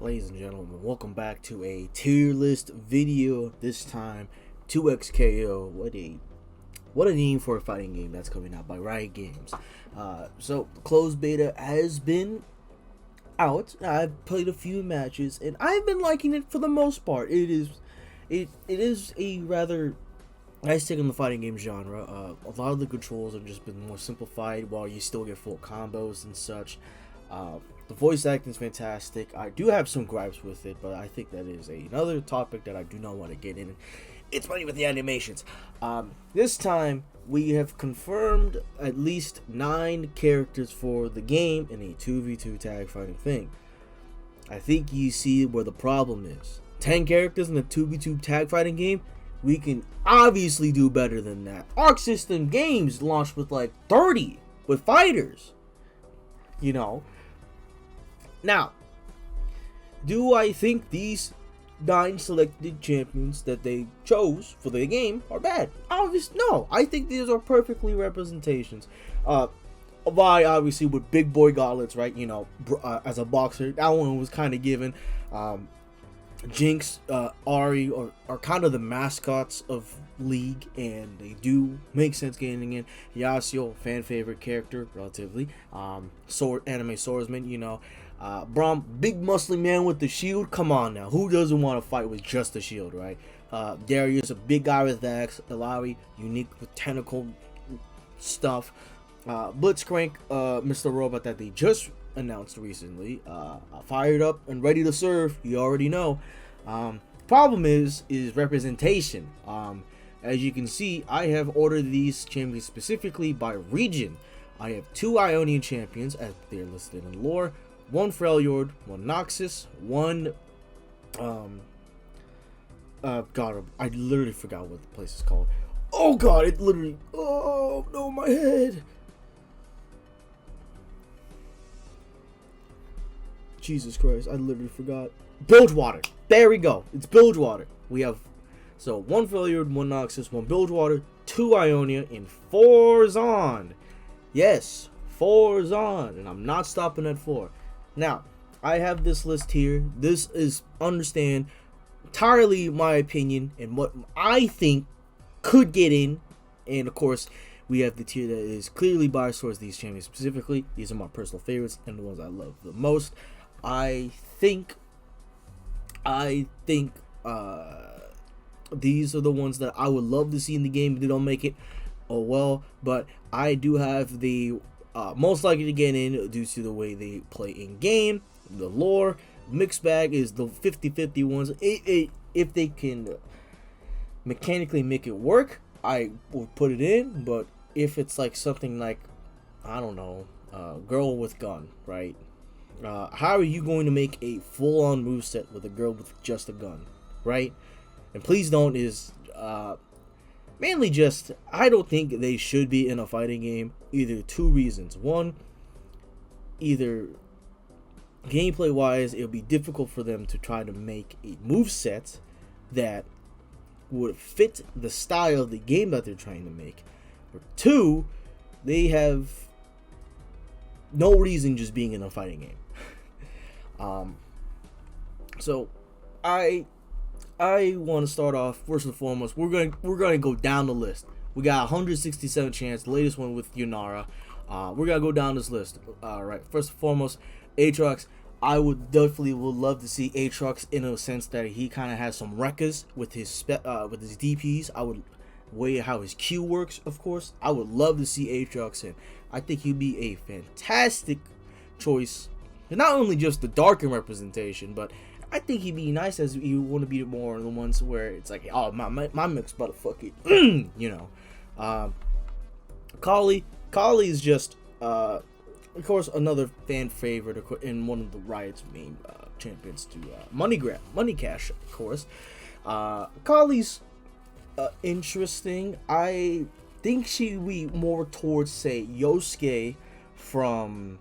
Ladies and gentlemen, welcome back to a tier list video. This time, 2XKO. What a name for a fighting game that's coming out by Riot Games. So the closed beta has been out. I've played a few matches and I've been liking it for the most part. It is a rather nice take on the fighting game genre. A lot of the controls have just been more simplified while you still get full combos and such. The voice acting is fantastic. I do have some gripes with it, but I think that is another topic that I do not want to get in. It's funny with the animations. This time, we have confirmed at least 9 characters for the game in a 2v2 tag fighting thing. I think you see where the problem is. 10 characters in a 2v2 tag fighting game? We can obviously do better than that. Arc System Games launched with like 30 with fighters. You know. Now, do I think these 9 selected champions that they chose for the game are bad? Obviously, no. I think these are perfectly representations. Vi, obviously, with big boy gauntlets, right? You know, as a boxer, that one was kind of given. Jinx, Ari are kind of the mascots of League, and they do make sense getting in. Yasuo, fan favorite character, relatively. Anime swordsman, you know. Braum, big muscly man with the shield. Come on now, who doesn't want to fight with just the shield, right? Darius, a big guy with the axe. Ilaoi, unique with tentacle stuff. Blitzcrank, Mr. Robot that they just announced recently, fired up and ready to serve. You already know. Problem is representation. As you can see, I have ordered these champions specifically by region. I have 2 Ionian champions as they're listed in lore. 1 Freljord, 1 Noxus, 1 God, I literally forgot what the place is called. Oh god, it literally, oh no, my head. Jesus Christ, I literally forgot. Bilgewater. There we go. It's Bilgewater. We have, so 1 Freljord, 1 Noxus, 1 Bilgewater, 2 Ionia, and 4 Zon. Yes, 4 Zon. And I'm not stopping at 4. Now, I have this list here. This is, understand, entirely my opinion and what I think could get in. And of course, we have the tier that is clearly biased towards these champions specifically. These are my personal favorites and the ones I love the most. I think these are the ones that I would love to see in the game. If they don't make it, oh well. But I do have the most likely to get in due to the way they play in game, the lore. Mixed bag is the 50-50 ones. If they can mechanically make it work, I would put it in. But if it's like something like, I don't know, girl with gun, right? How are you going to make a full-on moveset with a girl with just a gun, right? And please don't is mainly just, I don't think they should be in a fighting game. Either 2 reasons. One, either gameplay-wise, it'll be difficult for them to try to make a moveset that would fit the style of the game that they're trying to make. Or 2, they have no reason just being in a fighting game. So I want to start off first and foremost. We're gonna go down the list. We got 167 chance, the latest one with Yunara. We're gonna go down this list. Right. First and foremost, Aatrox. I would love to see Aatrox in a sense that he kind of has some wreckers with his DPs. I would weigh how his Q works, of course. I would love to see Aatrox in. I think he'd be a fantastic choice. And not only just the darken representation, but I think he'd be nice as you want to be more of the ones where it's like, oh, my mix about to fuck it. You know. Kali is just, of course, another fan favorite in one of the Riot's main champions to money cash, of course. Kali's interesting. I think she'd be more towards, say, Yosuke from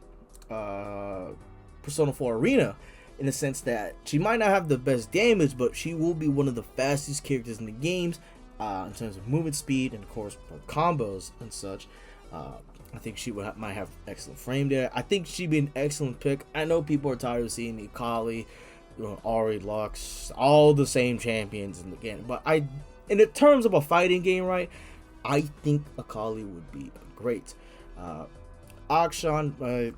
Persona 4 Arena, in the sense that she might not have the best damage, but she will be one of the fastest characters in the games in terms of movement speed and of course combos and such. I think she might have excellent frame there. I think she'd be an excellent pick. I know people are tired of seeing the Kali Ari, Lux, all the same champions in the game. But in the terms of a fighting game, right, I think Akali would be great. Akshan,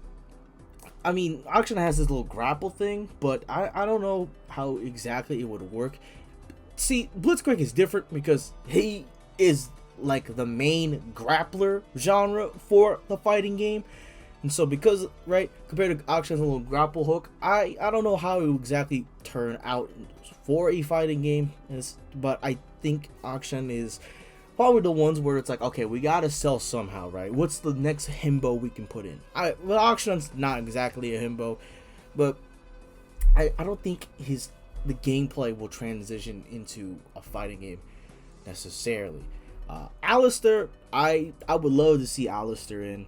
I mean, Akshan has this little grapple thing, but I don't know how exactly it would work. See, Blitzcrank is different because he is like the main grappler genre for the fighting game. And so because, right, compared to Akshan's little grapple hook, I don't know how it would exactly turn out for a fighting game, but I think Akshan is probably the ones where it's like, okay, we gotta sell somehow, right? What's the next himbo we can put in? Well, Akshan's not exactly a himbo, but I don't think the gameplay will transition into a fighting game necessarily. Alistair, I would love to see Alistair in.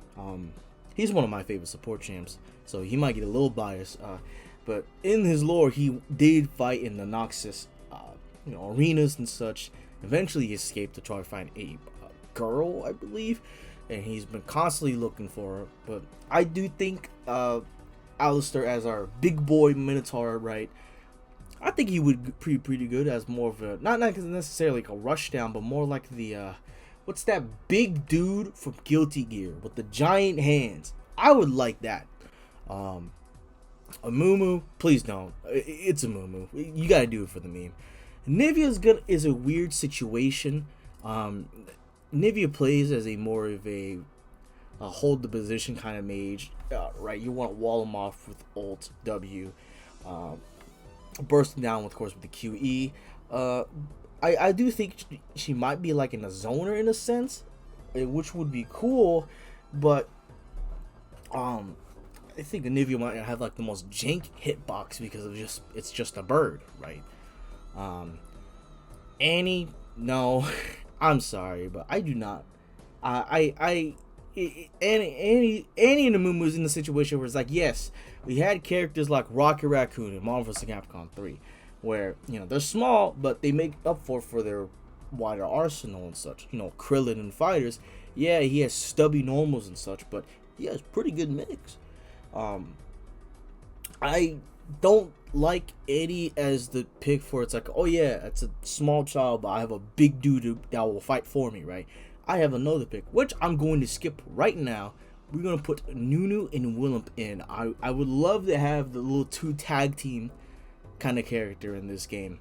He's one of my favorite support champs, so he might get a little biased. But in his lore, he did fight in the Noxus, arenas and such. Eventually, he escaped to try to find a girl, I believe, and he's been constantly looking for her. But I do think Alistair as our big boy Minotaur, right? I think he would be pretty good as more of a not necessarily like a rushdown, but more like the what's that big dude from Guilty Gear with the giant hands? I would like that. A Mumu, please don't. It's a Mumu. You gotta do it for the meme. Nivea is a weird situation. Nivea plays as a more of a hold the position kind of mage, right? You want to wall him off with ult W, bursting down, of course, with the QE. I do think she might be like in a zoner in a sense, which would be cool, but I think Nivea might have like the most jank hitbox because of it's just a bird, right? Annie, no, I'm sorry, but I do not. Annie and the Moon was in the situation where it's like, yes, we had characters like Rocket Raccoon and Marvel vs. Capcom 3, where they're small, but they make up for their wider arsenal and such. Krillin and fighters, yeah, he has stubby normals and such, but he has pretty good mix. I don't like Eddie as the pick for it's like, oh yeah, it's a small child, but I have a big dude that will fight for me, right? I have another pick, which I'm going to skip right now. We're going to put Nunu and Willump in. I would love to have the little two tag team kind of character in this game.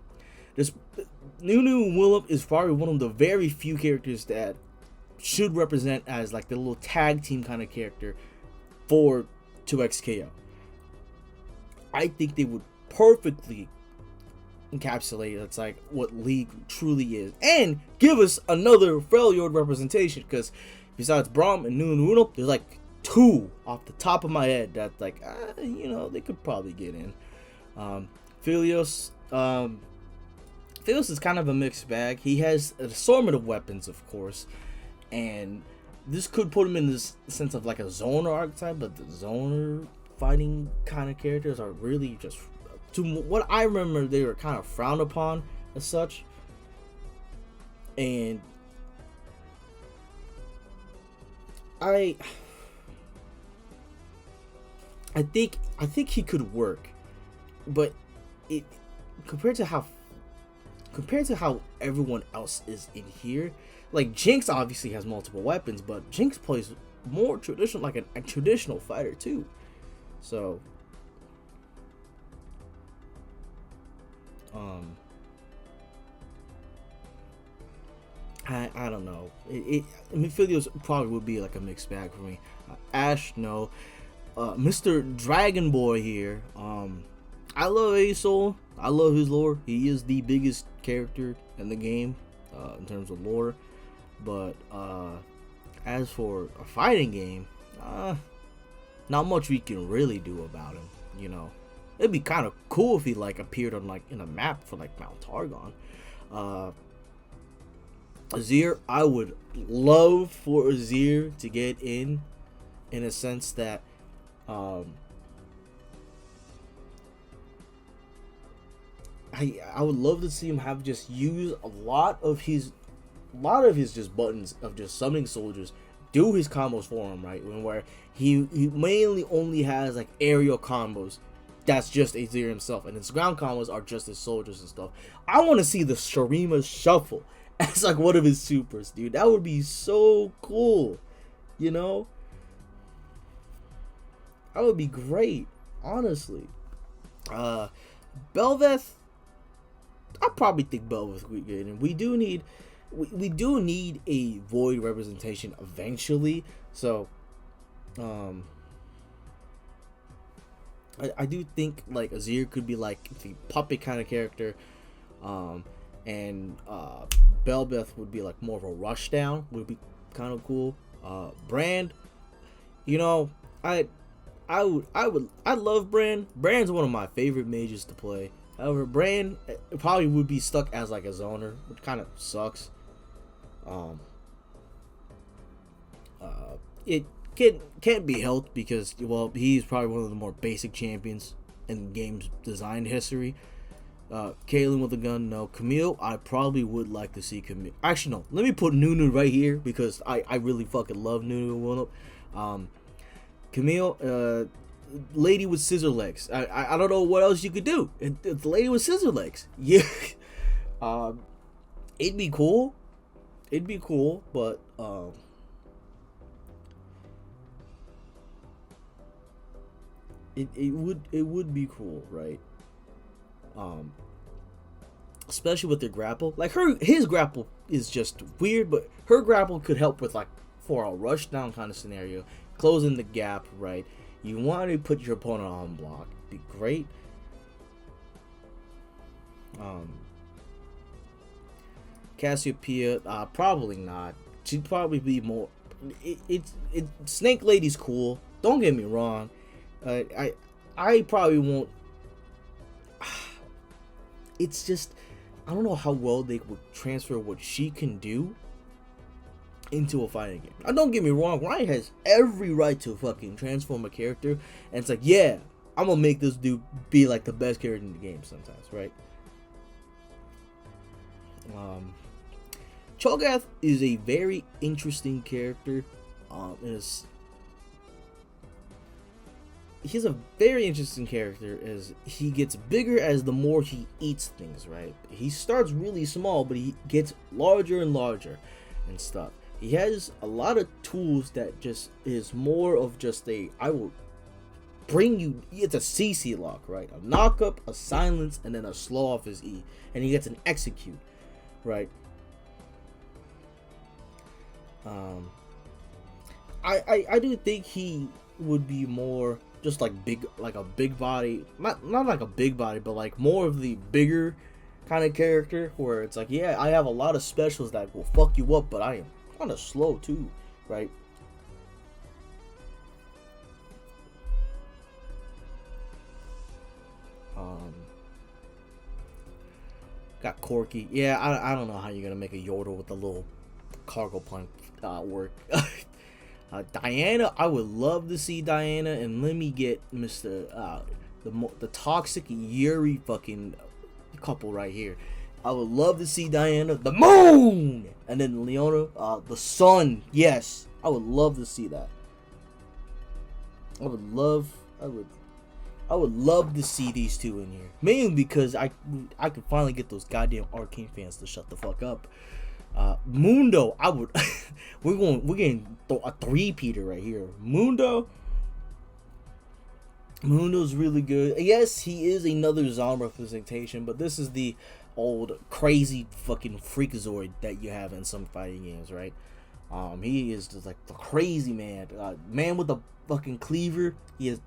Nunu and Willump is probably one of the very few characters that should represent as like the little tag team kind of character for 2XKO. I think they would perfectly encapsulate that's like what League truly is, and give us another Freljord representation, because besides Braum and Nunu, there's like two off the top of my head that like they could probably get in. Philios is kind of a mixed bag. He has an assortment of weapons, of course, and this could put him in this sense of like a zoner archetype, but the zoner fighting kind of characters are really just, to what I remember, they were kind of frowned upon as such. And I think he could work, but it compared to how everyone else is in here, like Jinx obviously has multiple weapons, but Jinx plays more traditional, like a traditional fighter too. So I don't know. Philios probably would be like a mixed bag for me. Ash, no. Mr. Dragon Boy here. I love Asol. I love his lore. He is the biggest character in the game in terms of lore. But as for a fighting game, not much we can really do about him. It'd be kind of cool if he like appeared on like in a map for like Mount Targon. Azir, I would love for Azir to get in a sense that I would love to see him have just use a lot of his just buttons of just summoning soldiers, do his combos for him, right? Where he mainly only has like aerial combos that's just Azir himself, and his ground combos are just his soldiers and stuff. I want to see the Shurima Shuffle as like one of his supers, dude. That would be so cool, you know? That would be great, honestly. Belveth, I probably think Belveth would be good, and we do need a void representation eventually. So, I do think like Azir could be like the puppet kind of character, and Belveth would be like more of a rushdown, would be kind of cool. Brand, you know, I love Brand. Brand's one of my favorite mages to play. However, Brand probably would be stuck as like a zoner, which kind of sucks. It can't be helped because, well, he's probably one of the more basic champions in game's design history. Caitlyn with a gun, no. Camille, I probably would like to see Camille. Actually, no. Let me put Nunu right here because I really fucking love Nunu. Camille, lady with scissor legs. I don't know what else you could do. It's the lady with scissor legs. Yeah. It'd be cool. It'd be cool, but it would be cool, right? Especially with their grapple. Like his grapple is just weird, but her grapple could help with like for a rush down kind of scenario, closing the gap, right? You want to put your opponent on block. Be great. Cassiopeia, probably not. She'd probably be more. Snake Lady's cool. Don't get me wrong. I probably won't. It's just, I don't know how well they would transfer what she can do into a fighting game. Now, don't get me wrong, Riot has every right to fucking transform a character, and it's like, yeah, I'm gonna make this dude be like the best character in the game sometimes, right? Cho'Gath is a very interesting character. He's a very interesting character as he gets bigger as the more he eats things, right? He starts really small, but he gets larger and larger and stuff. He has a lot of tools that just is more of just I will bring you, it's a CC lock, right? A knock up, a silence, and then a slow off his E. And he gets an execute, right? I do think he would be more just like a big body, not like a big body, but like more of the bigger kind of character where it's like, yeah, I have a lot of specials that will fuck you up, but I am kind of slow too, right? Got Corky. Yeah, I don't know how you're gonna make a Yordle with a little cargo plank work. Diana, I would love to see Diana, and let me get Mr. The toxic Yuri fucking couple right here. I would love to see Diana, the moon, and then Leona, the sun. Yes, I would love to see that. I would love to see these two in here, mainly because I could finally get those goddamn Arcane fans to shut the fuck up. Mundo, I would. we're getting a three-peater right here. Mundo's really good. Yes, he is another Zom representation, but this is the old crazy fucking freakazoid that you have in some fighting games, right? He is just like the crazy man, man with a fucking cleaver. He has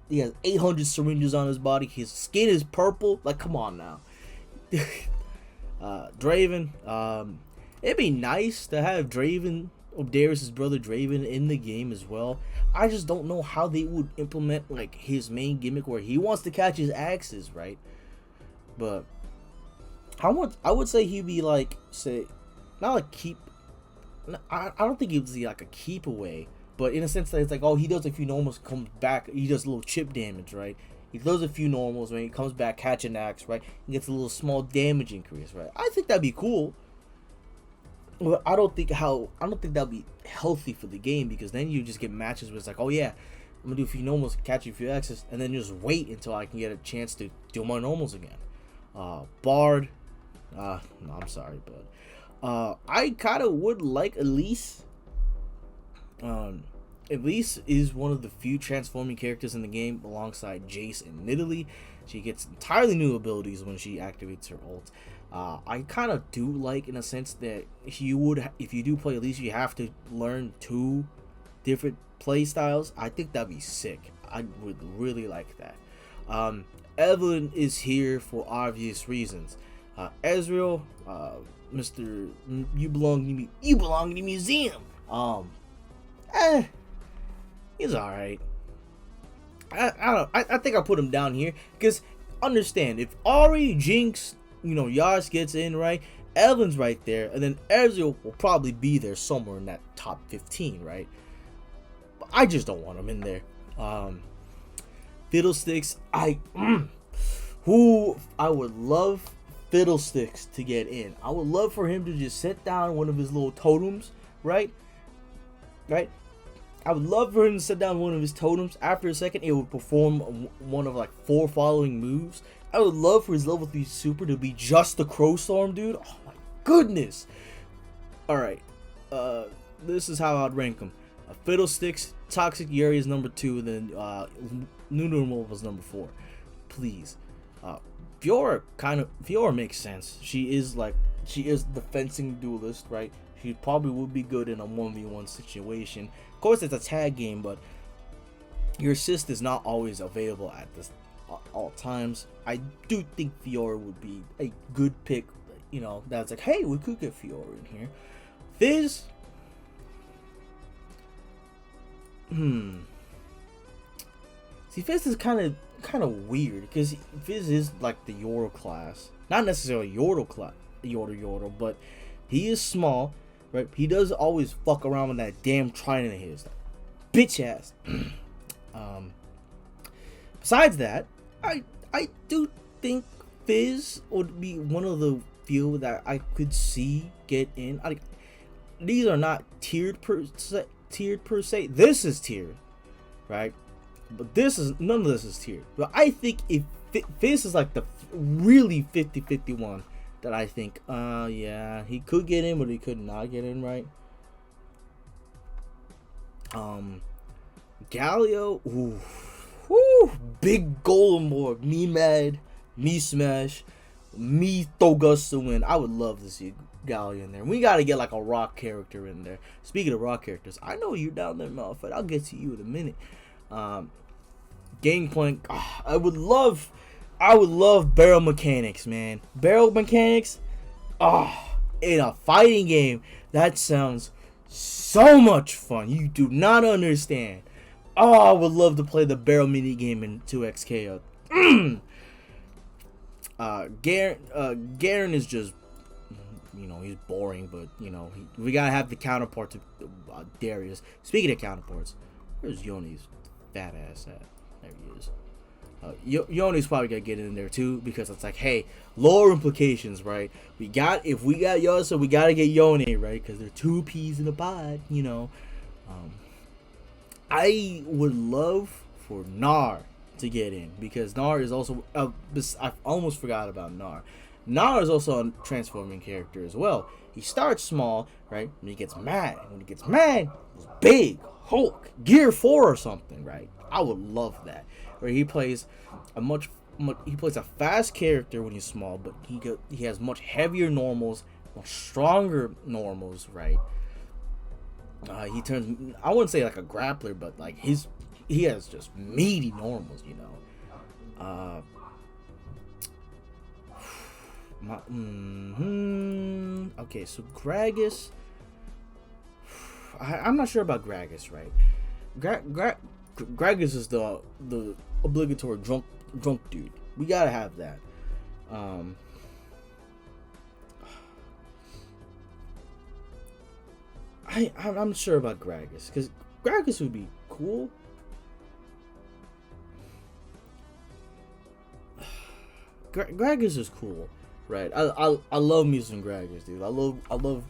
800 syringes on his body. His skin is purple. Like, come on now. Draven. It'd be nice to have Draven, Darius' brother Draven, in the game as well. I just don't know how they would implement like his main gimmick where he wants to catch his axes, right? But I would say he'd be like, say, not like keep. I don't think he would be like a keep away, but in a sense that it's like, oh, he does a few normals, comes back, he does a little chip damage, right? He does a few normals, when he comes back, catch an axe, right? He gets a little small damage increase, right? I think that'd be cool. But I don't think that'd be healthy for the game, because then you just get matches where it's like, oh yeah, I'm gonna do a few normals, catch a few X's, and then just wait until I can get a chance to do my normals again. Bard, no, I'm sorry, but I kind of would like Elise. Elise is one of the few transforming characters in the game alongside Jace and Nidalee. She gets entirely new abilities when she activates her ult. I kind of do like, in a sense, that if you do play Elise, you have to learn 2 different play styles. I think that'd be sick. I would really like that. Evelyn is here for obvious reasons. Ezreal, Mr. You belong in the museum. He's alright. I think I put him down here because understand, if Ahri, Jinx, Yas gets in, right, Evelyn's right there, and then Ezreal will probably be there somewhere in that top 15, right? But I just don't want him in there. Fiddlesticks, I would love Fiddlesticks to get in. I would love for him to just set down one of his little totems, right? I would love for him to set down one of his totems. After a second, it would perform one of like 4 following moves. I would love for his level 3 super to be just the Crow Storm, dude. Oh my goodness. Alright. This is how I'd rank him. Fiddlesticks, Toxic Yuri is number 2, and then New Normal was number 4. Please. Fiora makes sense. She is the fencing duelist, right? She probably would be good in a 1v1 situation. Of course, it's a tag game, but your assist is not always available at all times. I do think Fiora would be a good pick. That's like, hey, we could get Fiora in here. Fizz. See, Fizz is kind of weird because Fizz is like the Yordle class, not necessarily Yordle, but he is small. Right, he does always fuck around with that damn trident of his, bitch ass. Besides that, I do think Fizz would be one of the few that I could see get in. These are not tiered per se. This is tiered, right? But none of this is tiered. But I think if Fizz is like the really 50-50 one. That I think, yeah, he could get in, but he could not get in, right? Galio, big Golem Orb, me mad, me smash, me Thogus to win. I would love to see Galio in there. We gotta get like a rock character in there. Speaking of rock characters, I know you're down there, motherfucker. I'll get to you in a minute. Gangplank, I would love barrel mechanics, man. Barrel mechanics, in a fighting game, that sounds so much fun. You do not understand. I would love to play the barrel mini game in 2XKO. Garen is just, he's boring, but we gotta have the counterpart to Darius. Speaking of counterparts, where's Yoni's fat ass at? There he is. Yoni's probably gonna get in there too, because it's like, hey, lore implications, right? If we got Yosa, we gotta get Yoni, right? Because they're 2 peas in a pod, I would love for Gnar to get in, because Gnar is also I almost forgot about Gnar. Gnar is also a transforming character as well. He starts small, right? When he gets mad, he's big, Hulk, Gear 4 or something, right? I would love that. Where he plays a fast character when he's small, but he has much heavier normals, much stronger normals, right? He turns, I wouldn't say like a grappler, but like he has just meaty normals, Okay, so Gragas, I'm not sure about Gragas, right? Gragas is the obligatory drunk dude. We gotta have that. I'm sure about Gragas, because Gragas would be cool. Gragas is cool, right? I love me some Gragas, dude. I love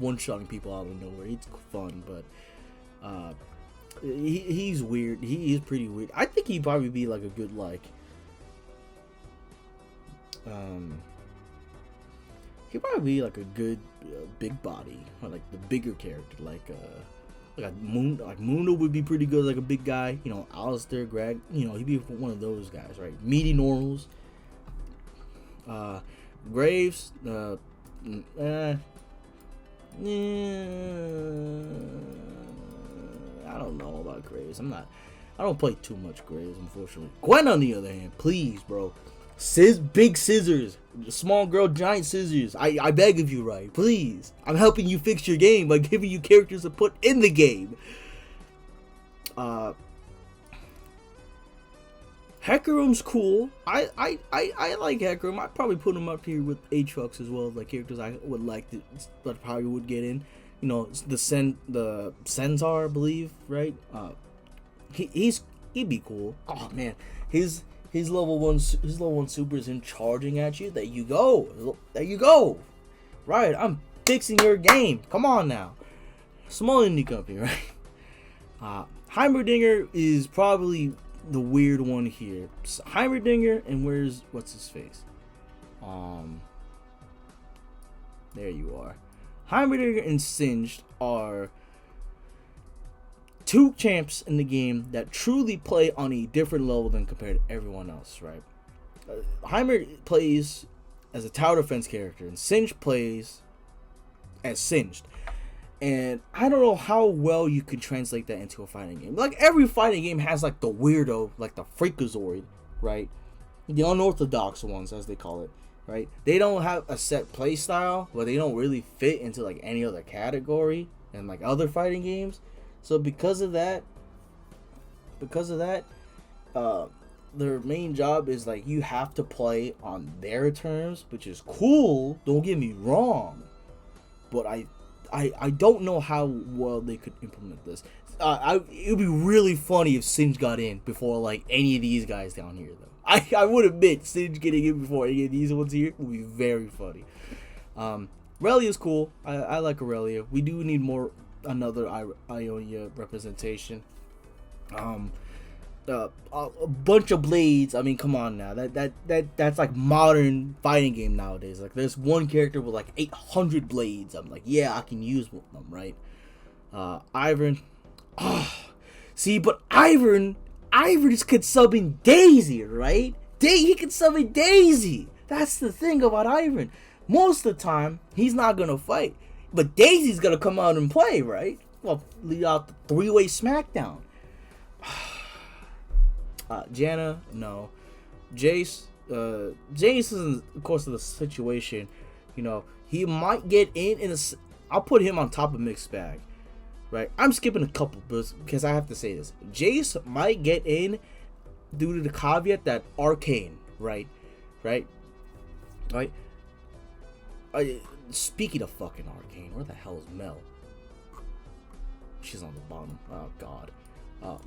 one-shotting people out of nowhere. It's fun, but He's weird. He is pretty weird. I think he'd probably be like a good he'd probably be like a good big body, or like the bigger character, like Mundo would be pretty good, like a big guy. You know, Alistair, Greg. You know, he'd be one of those guys, right? Meaty normals. Graves. I don't know about Graves. I don't play too much Graves, unfortunately. Gwen, on the other hand, please, bro. Big scissors. Small girl, giant scissors. I beg of you, Riot. Please. I'm helping you fix your game by giving you characters to put in the game. Hecarim's cool. I like Hecarim. I'd probably put him up here with Aatrox as well, like characters I would like to, that probably would get in. You know, the Centaur, I believe, right? He'd be cool. Oh man, his level one super is him charging at you. There you go. Right, I'm fixing your game. Come on now. Small indie company, right? Heimerdinger is probably the weird one here. Heimerdinger and what's his face? There you are. Heimerdinger and Singed are two champs in the game that truly play on a different level than compared to everyone else, right? Heimer plays as a tower defense character, and Singed plays as Singed. And I don't know how well you could translate that into a fighting game. Like, every fighting game has, like, the weirdo, like the Freakazoid, right? The unorthodox ones, as they call it, right? They don't have a set play style, but they don't really fit into, like, any other category and, like, other fighting games. So because of that, their main job is, like, you have to play on their terms, which is cool, don't get me wrong. But I don't know how well they could implement this. It would be really funny if Singed got in before, like, any of these guys down here, though. I would admit, Singed getting in before any of these ones here would be very funny. Rellio's cool. I like Aurelia. We do need another Ionia representation. A bunch of blades. I mean, come on now. That's like modern fighting game nowadays. Like, there's one character with like 800 blades. I'm like, yeah, I can use them, right? Ivern. See, but Ivern could sub in Daisy, right? He could sub in Daisy. That's the thing about Ivern. Most of the time, he's not gonna fight, but Daisy's gonna come out and play, right? Well, lead out the three-way smackdown. Janna, no. Jace is, of course, of the situation. You know, he might get in I'll put him on top of Mixed Bag, right? I'm skipping a couple because I have to say this. Jace might get in due to the caveat that Arcane, right? Speaking of fucking Arcane, where the hell is Mel? She's on the bottom. Oh God.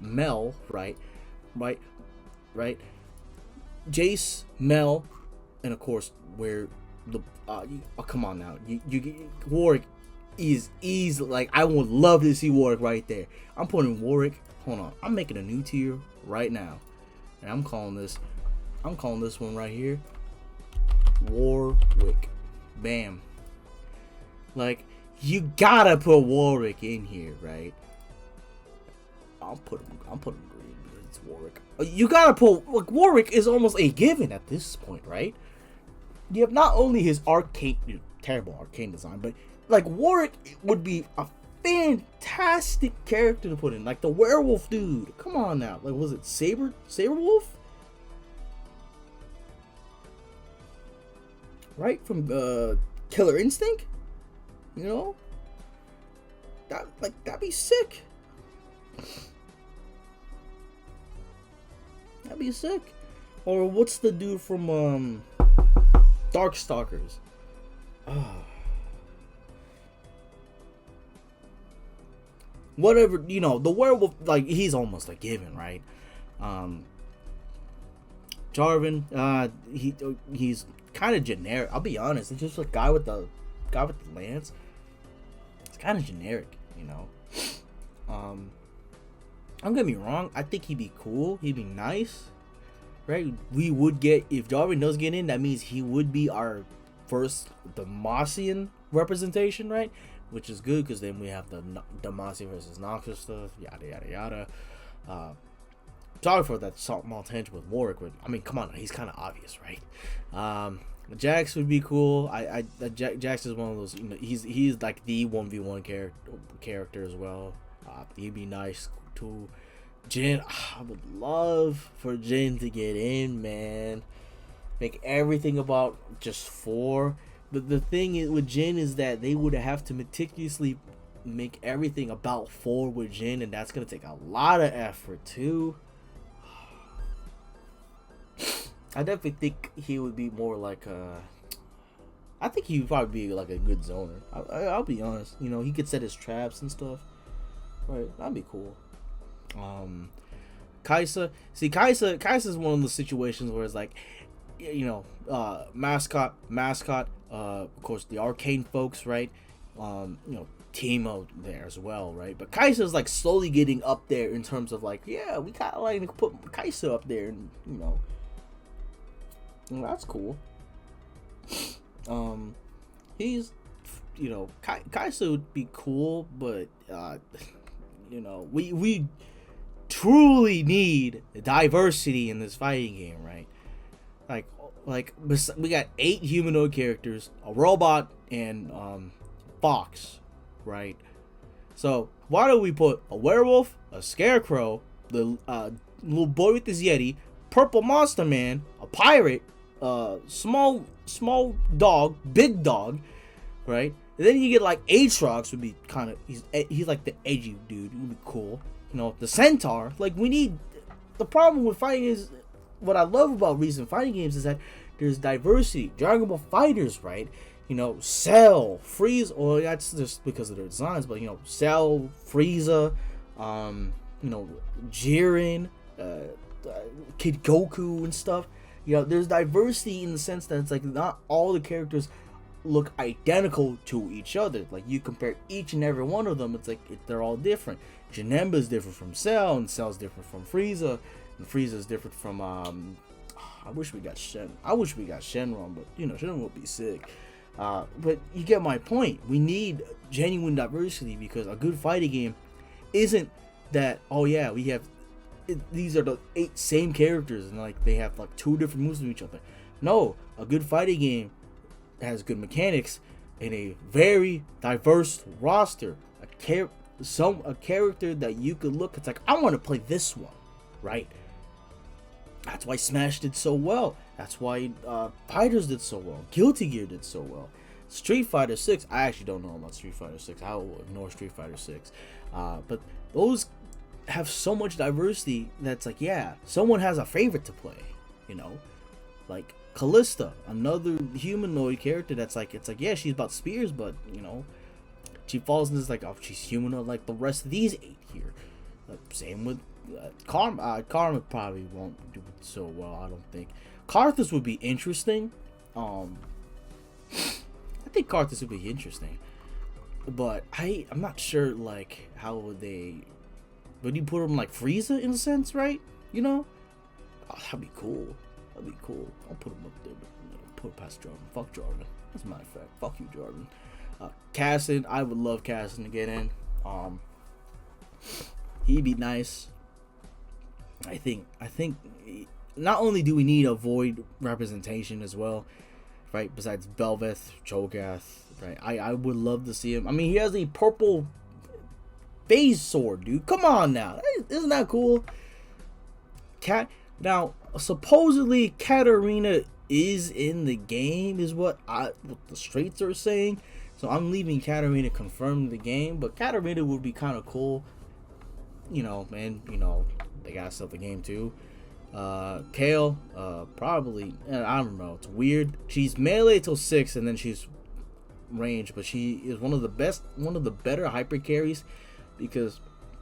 Mel, right? Jace, Mel, and of course where the come on now, you Warwick is easy. Like, I would love to see Warwick right there. I'm putting Warwick. Hold on, I'm making a new tier right now, and I'm calling this one right here Warwick. Bam. Like, you gotta put Warwick in here, right? I'm putting green because it's Warwick. You gotta put, like, Warwick is almost a given at this point, right? You have not only his terrible arcane design, but like, Warwick would be a fantastic character to put in, like the werewolf dude. Come on now, like, was it Saberwolf? Right, from Killer Instinct, you know, that'd be sick. That'd be sick. Or what's the dude from Darkstalkers? Whatever, you know, the werewolf, like, he's almost a given, right? Jarvan, he's kind of generic. I'll be honest. It's just a guy with the lance. It's kind of generic, you know. Don't get me wrong, I think he'd be cool, he'd be nice, right? We would get, if Jarvan does get in, that means he would be our first Demacian representation, right? Which is good, because then we have the Demacian versus Noxus stuff, yada yada yada. Sorry for that small tangent with Warwick, but I mean, come on, he's kind of obvious, right? Jax would be cool. Jax is one of those, you know, he's like the 1v1 character as well. He'd be nice too. Jhin, I would love for Jhin to get in, man. Make everything about just 4. But the thing is with Jhin is that they would have to meticulously make everything about 4 with Jhin, and that's gonna take a lot of effort too. I definitely think he would be more like I think he would probably be like a good zoner. I'll be honest. You know, he could set his traps and stuff. Right, that'd be cool. Kai'Sa. See, Kai'Sa is one of the situations where it's like, you know, mascot. Of course, the Arcane folks, right? You know, Teemo there as well, right? But Kai'Sa is like slowly getting up there in terms of like, yeah, we kind of like put Kai'Sa up there, and you know, that's cool. He's, you know, Kai'Sa would be cool, but you know, we truly need diversity in this fighting game, right? Like we got 8 humanoid characters, a robot, and Fox, right? So why don't we put a werewolf, a scarecrow, the little boy with his yeti, purple monster man, a pirate, small dog, big dog, right? And then you get like Aatrox would be kind of, he's like the edgy dude, would be cool. You know, the centaur. Like, we need, the problem with fighting is, what I love about recent fighting games is that there's diversity. Dragon Ball Fighters, right? You know, Cell, Frieza, or that's just because of their designs, but you know, Cell, Frieza, you know, Jiren, Kid Goku and stuff. You know, there's diversity in the sense that it's like not all the characters look identical to each other. Like, you compare each and every one of them, it's like they're all different. Janemba is different from Cell, and Cell's different from Frieza, and Frieza is different from I wish we got Shenron, but you know, Shenron would be sick. But you get my point. We need genuine diversity, because a good fighting game isn't that, oh yeah, we have these are the 8 same characters and like they have like 2 different moves from each other. No, a good fighting game has good mechanics and a very diverse roster. A character that you could look, it's like, I want to play this one, right? That's why Smash did so well. That's why Fighters did so well. Guilty Gear did so well. Street Fighter 6, I actually don't know about Street Fighter 6. I will ignore Street Fighter 6. But those have so much diversity that's like, yeah, someone has a favorite to play, you know? Like Callista, another humanoid character that's like, it's like, yeah, she's about spears, but, you know, she falls into this, like, oh, she's humanoid like the rest of these 8 here. Same with Karma. Karma probably won't do it so well, I don't think. Karthus would be interesting. I think Karthus would be interesting, but I'm not sure like how would you put him like Frieza in a sense, right? You know, that'd be cool. I'll put him up there, but you know, put it past Jordan. Fuck Jordan. That's a matter of fact. Fuck you, Jordan. Casson, I would love Casson to get in. He'd be nice. I think not only do we need a void representation as well, right? Besides Belveth, Cho'Gath, right? I would love to see him. I mean, he has a purple phase sword, dude. Come on now, isn't that cool? Now supposedly Katarina is in the game, is what the streets are saying. So I'm leaving Katarina confirmed the game, but Katarina would be kind of cool. You know, man. You know, they gotta sell the game too. Kale, probably, I don't know, it's weird. She's melee till 6 and then she's range, but she is one of the better hyper carries, because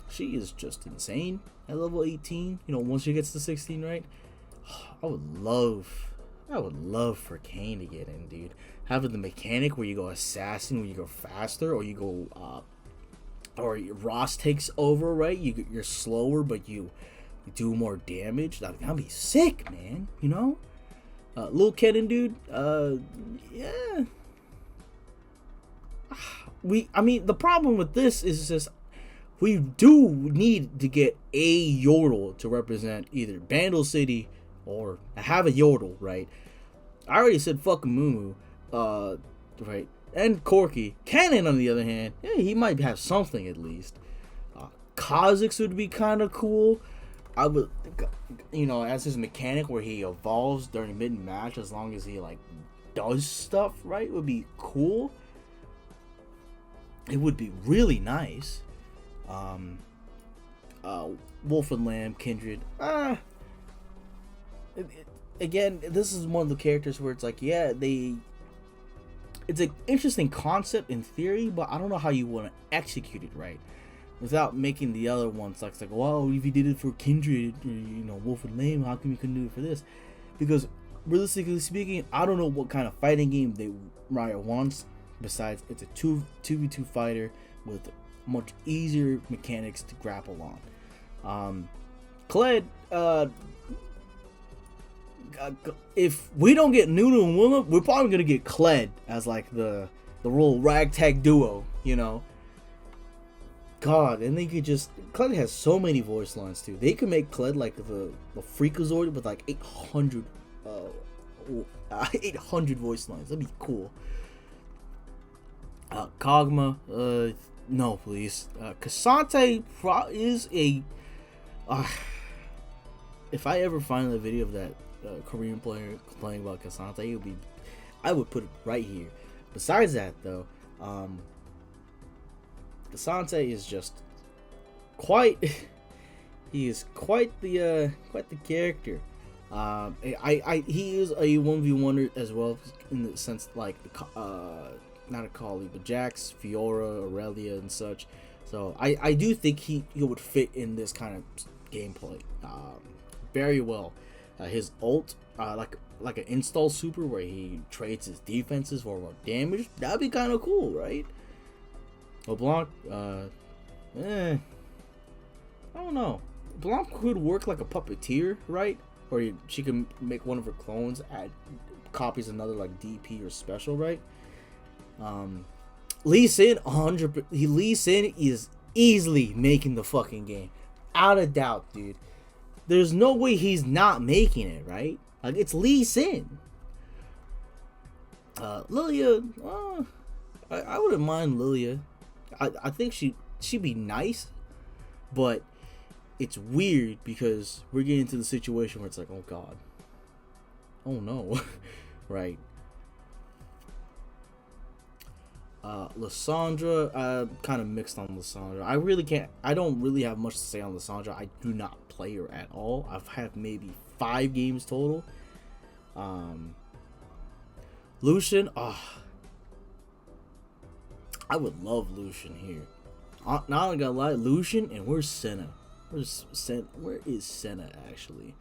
she is just insane at level 18, you know, once she gets to 16, right? I would love for Kane to get in, dude. Having the mechanic where you go assassin, where you go faster, or you go or Ross takes over, right? You're slower, but you do more damage. That'd be sick, man. You know, Lil Cannon, dude. Yeah. I mean, the problem with this is just we do need to get a Yordle to represent either Bandle City or have a Yordle, right? I already said fucking Mumu, right? And Corky. Cannon, on the other hand, yeah, he might have something at least. Kha'Zix would be kind of cool. I would, you know, as his mechanic where he evolves during mid-match as long as he, like, does stuff, right, would be cool. It would be really nice. Wolf and Lamb, Kindred. Again, this is one of the characters where it's like, yeah, it's an interesting concept in theory, but I don't know how you want to execute it right without making the other ones like well, if you did it for Kindred, or, you know, Wolf and Lamb, how come you couldn't do it for this? Because realistically speaking, I don't know what kind of fighting game Riot wants. Besides, it's a 2v2 fighter with much easier mechanics to grapple on. Kled, if we don't get Nunu and Willem, we're probably gonna get Kled as like the real ragtag duo, you know. God, and they could just Kled has so many voice lines too. They could make Kled like the Freakazoid with like 800 voice lines. That'd be cool. Kog'Maw, no please. Cassante is a if I ever find a video of that Korean player playing about Cassante, I would put it right here. Besides that though, Cassante is just he is quite the character. He is a 1v1er as well, in the sense like not Akali, but Jax, Fiora, Aurelia, and such. So I do think he would fit in this kind of gameplay very well. His ult, like an install super where he trades his defenses for more damage, that'd be kind of cool, right? LeBlanc, I don't know. Blanc could work like a puppeteer, right? Or she can make one of her clones copies another like DP or special, right? Lee Sin, Lee Sin is easily making the fucking game, out of doubt, dude. There's no way he's not making it, right? Like, it's Lee Sin. Lilia, I wouldn't mind Lilia. I think she'd be nice, but it's weird because we're getting to the situation where it's like, oh god, oh no, right? Lysandra, kind of mixed on Lysandra. I don't really have much to say on Lysandra. I do not play her at all. I've had maybe 5 games total. Lucian, I would love Lucian here. Not gonna lie, Lucian, and where's Senna? Where is Senna actually?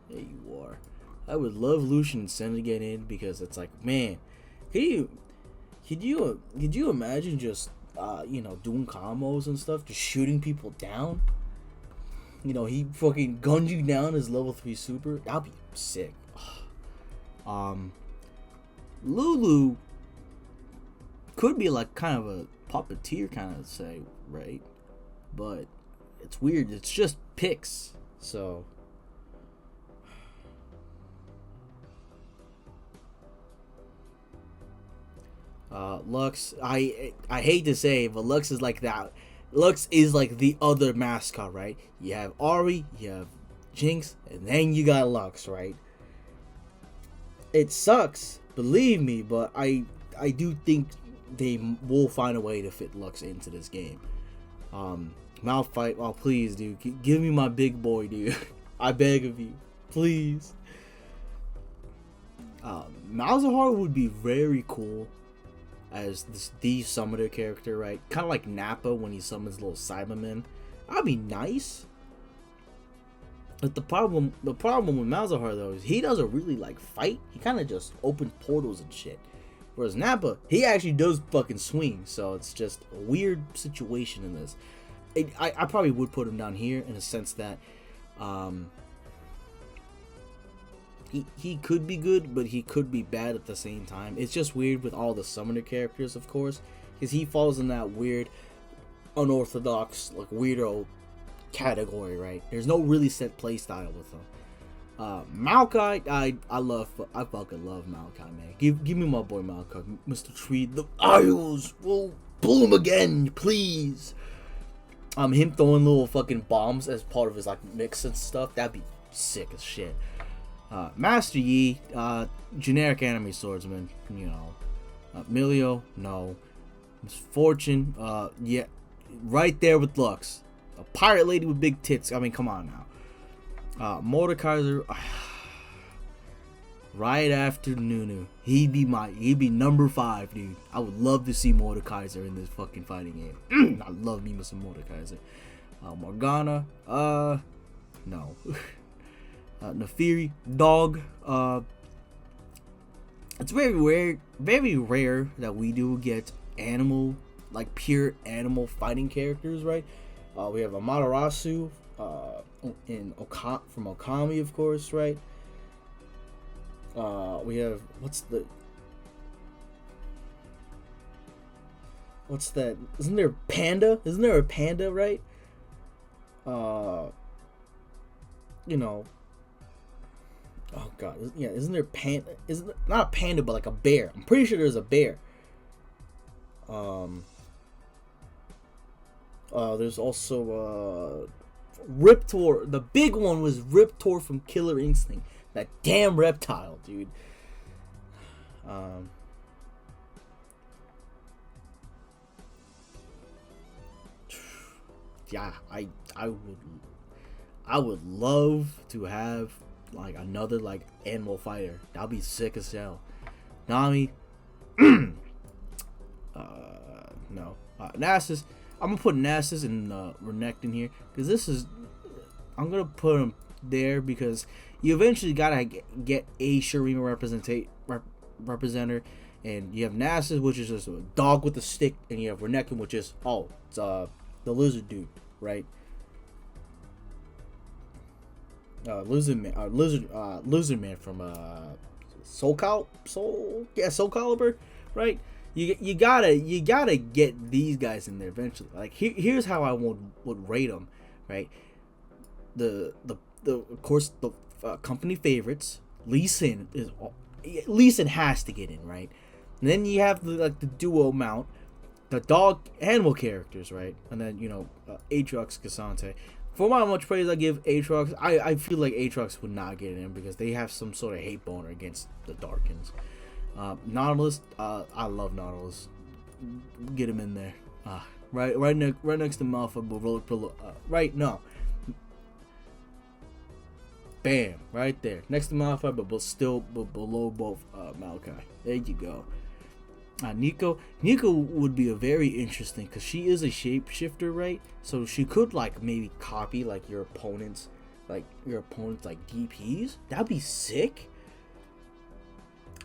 There you are. I would love Lucian and Senna to get in, because it's like, man, could you imagine just doing combos and stuff, just shooting people down? You know, he fucking guns you down as level 3 super. That'd be sick. Lulu could be like kind of a puppeteer kind of say, right? But it's weird. It's just picks, so. Lux, I hate to say it, but Lux is like that. Lux is like the other mascot, right? You have Ari, you have Jinx, and then you got Lux, right? It sucks, believe me, but I do think they will find a way to fit Lux into this game. Malphite, oh please, dude, give me my big boy, dude. I beg of you, please. Malzahar would be very cool as the summoner character, right? Kind of like Nappa when he summons little Cybermen. That'd be nice. But the problem with Malzahar though is he doesn't really like fight. He kind of just opens portals and shit. Whereas Nappa, he actually does fucking swing. So it's just a weird situation in this. I probably would put him down here in a sense that he could be good, but he could be bad at the same time. It's just weird with all the summoner characters, of course, because he falls in that weird, unorthodox, like weirdo category, right? There's no really set play style with him. Maokai, I fucking love Maokai, man. Give me my boy Maokai, Mr. Tree. The Isles will bloom again, please. Him throwing little fucking bombs as part of his like mix and stuff, that'd be sick as shit. Master Yi, generic anime swordsman, you know. Milio, no. Misfortune, yeah, right there with Lux. A pirate lady with big tits. I mean, come on now. Mordekaiser, right after Nunu. He'd be number 5, dude. I would love to see Mordekaiser in this fucking fighting game. I love me some Mordekaiser. Morgana, no. Nefiri, dog. It's very rare that we do get animal, like pure animal fighting characters, right? We have Amaterasu from Okami, of course, right? We have what's that? Isn't there a panda? Isn't there a panda, right? You know. Oh god, yeah, isn't there panda? Isn't it, not a panda, but like a bear? I'm pretty sure there's a bear. There's also Riptor. The big one was Riptor from Killer Instinct. That damn reptile, dude. Yeah, I would love to have like another like animal fighter. That'd be sick as hell. Nami. No. Nasus. I'm gonna put Nasus and Renekton here because this is. I'm gonna put him there because you eventually gotta get a Shurima representer, and you have Nasus, which is just a dog with a stick, and you have Renekton, which is it's the lizard dude, right? Lizard man from Soul Calibur, right? You gotta get these guys in there eventually. Like here's how I would rate them, right? Of course the company favorites. Lee Sin has to get in, right? And then you have the duo mount, the dog animal characters, right? And then Aatrox, Cassante. For how much praise I give Aatrox, I feel like Aatrox would not get in because they have some sort of hate boner against the Darkins. Nautilus, I love Nautilus. Get him in there. Right next to Malphite, right? No. Bam, right there, next to Malphite, but still below both Maokai. There you go. Nico would be a very interesting because she is a shapeshifter, right? So she could like maybe copy like your opponent's DPs. That'd be sick.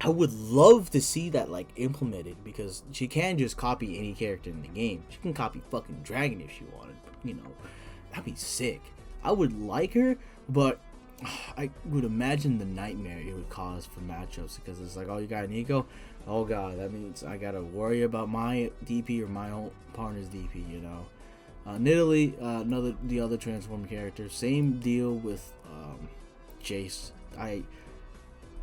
I would love to see that like implemented because she can just copy any character in the game. She can copy fucking Dragon if she wanted. That'd be sick. I would like her, but I would imagine the nightmare it would cause for matchups because it's like, oh, you got Nico. Oh god, that means I gotta worry about my DP or my own partner's DP. Nidalee, the other transform character, same deal with Jace.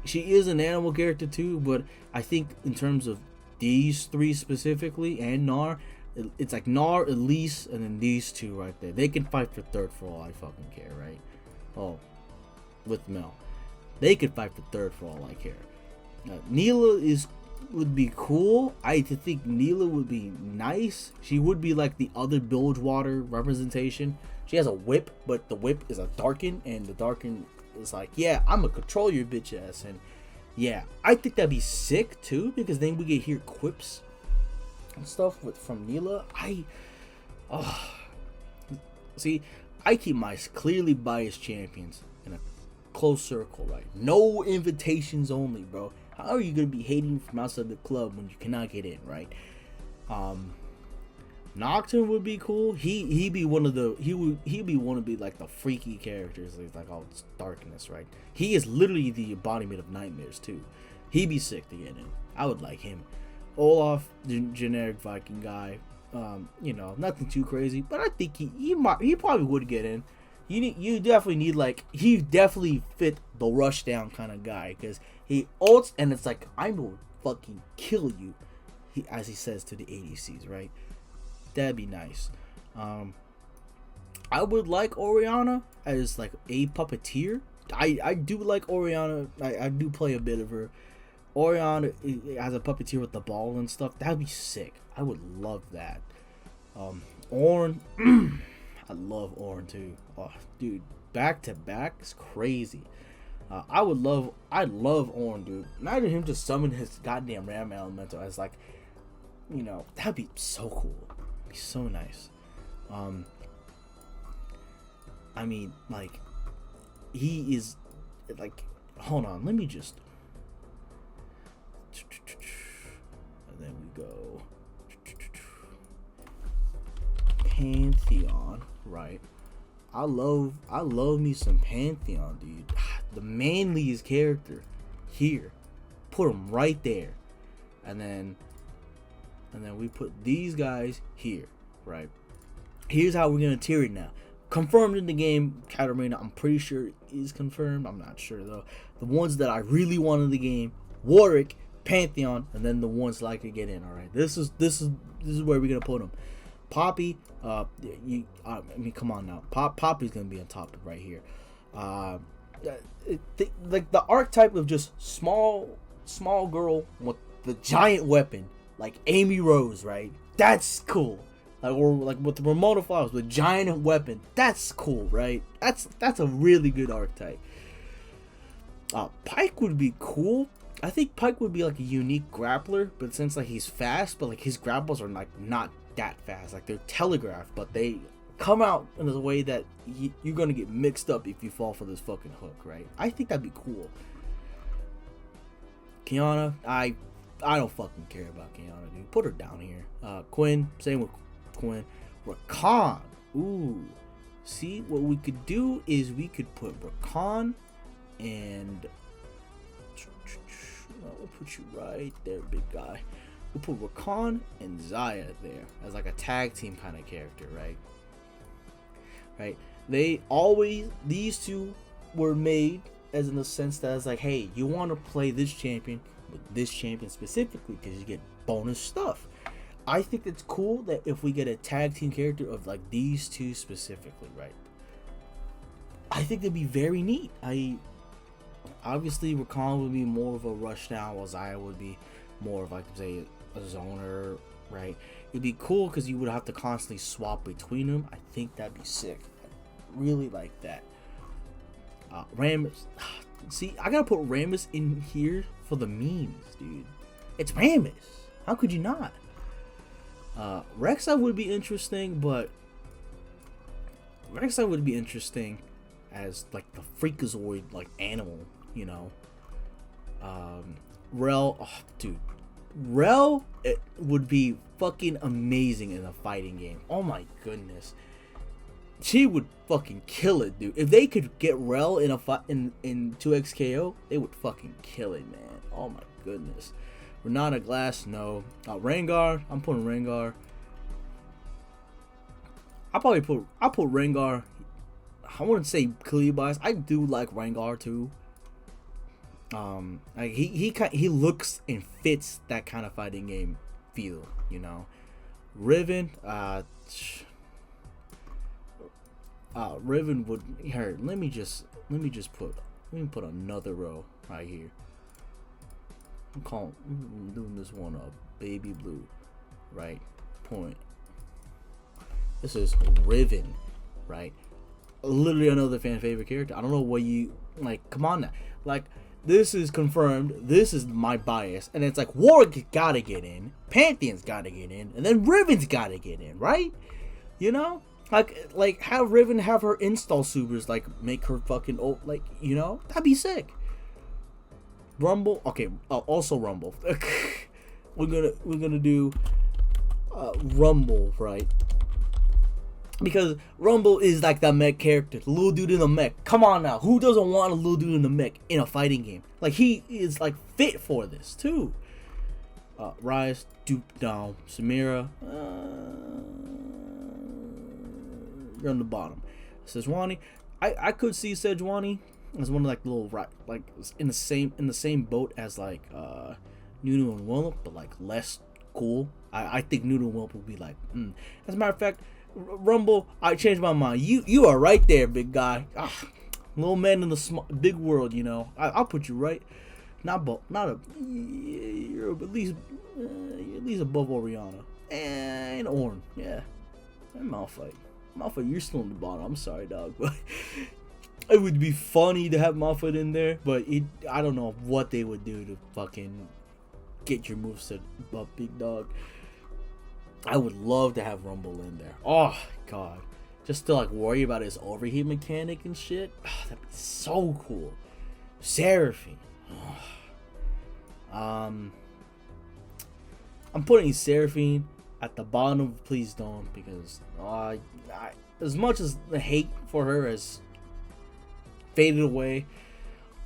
She is an animal character too, but I think in terms of these three specifically and Gnar, it's like Gnar, Elise, and then these two right there. They can fight for third for all I fucking care, right? Oh, with Mel, they could fight for third for all I care. Neela would be cool. I think Neela would be nice. She would be like the other Bilgewater representation. She has a whip, but the whip is a Darkin, and the Darkin is like, yeah, I'm gonna control your bitch ass. And yeah, I think that'd be sick too because then we could hear quips and stuff from Neela. See, I keep my clearly biased champions in a close circle, right? No invitations only, bro. How are you gonna be hating from outside the club when you cannot get in, right? Nocturne would be cool. He'd be one of like the freaky characters. Like all this darkness, right? He is literally the embodiment of nightmares too. He'd be sick to get in. I would like him. Olaf, generic Viking guy. You know, nothing too crazy, but I think he probably would get in. You definitely need, like, he definitely fit the rush down kind of guy, because he ults and it's like, I will fucking kill you, as he says to the ADCs, right? That'd be nice. I would like Orianna as like a puppeteer. I do like Orianna. I do play a bit of her. Orianna as a puppeteer with the ball and stuff. That'd be sick. I would love that. Ornn. I love Ornn too. Oh, dude, back to back is crazy. I love Ornn, dude. Imagine him just summon his goddamn Ram Elemental as, like, you know, that'd be so cool. It'd be so nice. I mean, like, he is, like, hold on, let me just, and then we go Pantheon, right? I love me some Pantheon, dude. The manliest character here. Put him right there. And then we put these guys here, right? Here's how we're gonna tier it now. Confirmed in the game, Katarina, I'm pretty sure is confirmed. I'm not sure though. The ones that I really want in the game, Warwick, Pantheon, and then the ones that I could get in. All right, this is where we're gonna put them. Poppy, I mean, come on now. Poppy's gonna be on top right here. Like the archetype of just small girl with the giant weapon, like Amy Rose, right? That's cool. Or like with the Ramona Flowers with giant weapon. That's cool, right? That's a really good archetype. Pyke would be cool. I think Pyke would be like a unique grappler, but since like he's fast, but like his grapples are like not that fast. Like they're telegraphed, but they come out in a way that you're gonna get mixed up if you fall for this fucking hook, right? I think that'd be cool. Kiana, I don't fucking care about Kiana, dude. Put her down here. Quinn, same with Quinn. Rakan, ooh. See, what we could do is we could put Rakan and we'll put you right there, big guy. We'll put Rakan and Xayah there as like a tag team kind of character, right? Right? These two were made as in the sense that it's like, hey, you want to play this champion with this champion specifically because you get bonus stuff. I think it's cool that if we get a tag team character of like these two specifically, right? I think that'd be very neat. Obviously Rakan would be more of a rush down, while Xayah would be more of like, say, a zoner, right? It'd be cool because you would have to constantly swap between them. I think that'd be sick. I really like that. Rammus. See, I gotta put Rammus in here for the memes, dude. It's Rammus. How could you not? Rek'Sai would be interesting, but Rek'Sai would be interesting as like the freakazoid like animal, you know. Rel, oh, dude, Rel, it would be fucking amazing in a fighting game. Oh my goodness, she would fucking kill it, dude. If they could get Rel in a fight in 2XKO, they would fucking kill it, man. Oh my goodness. Renata Glass, no. Rengar, I'm putting Rengar. I'll put Rengar. I wouldn't say clearly biased. I do like Rengar too. Like he looks and fits that kind of fighting game feel, you know. Riven, Riven would hurt. Let me put another row right here. I'm doing this one up, baby blue, right? Point. This is Riven, right? Literally another fan favorite character. I don't know what you like. Come on now, like this is confirmed. This is my bias, and it's like Warwick gotta get in, Pantheon's gotta get in, and then Riven's gotta get in, right? You know, like have Riven have her install supers, like make her fucking old, like, you know, that'd be sick. Rumble. Okay, also Rumble. we're gonna do Rumble, right? Because Rumble is like that mech character, the little dude in the mech. Come on now, who doesn't want a little dude in the mech in a fighting game? Like, he is like fit for this too. Rise, dupe down, Samira. You're on the bottom. Sejuani, I could see Sejuani as one of like little like in the same boat as like Nunu and Willem, but like less cool. I think Nunu and Willem would be like. As a matter of fact, Rumble, I changed my mind. You are right there, big guy. Little man in the big world, you know. I'll put you right. You're at least above Oriana and Ornn, yeah. And Malphite, you're still in the bottom. I'm sorry, dog, but it would be funny to have Malphite in there. But I don't know what they would do to fucking get your moveset up, big dog. I would love to have Rumble in there. Oh god, just to like worry about his overheat mechanic and shit. That'd be so cool. Seraphine. I'm putting Seraphine at the bottom of Please Don't, because as much as the hate for her has faded away,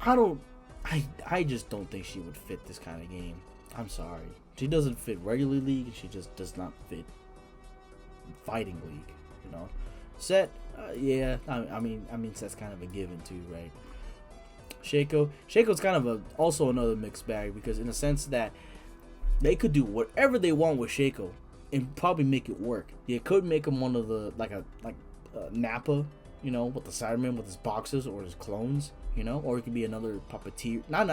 I just don't think she would fit this kind of game. I'm sorry. She doesn't fit regular league, and she just does not fit fighting league, you know. Set, yeah, I mean Set's kind of a given too, right? Shaco's kind of also another mixed bag, because in the sense that they could do whatever they want with Shaco and probably make it work. They could make him one of the like Nappa, you know, with the Cyberman with his boxes or his clones, you know, or it could be another puppeteer, not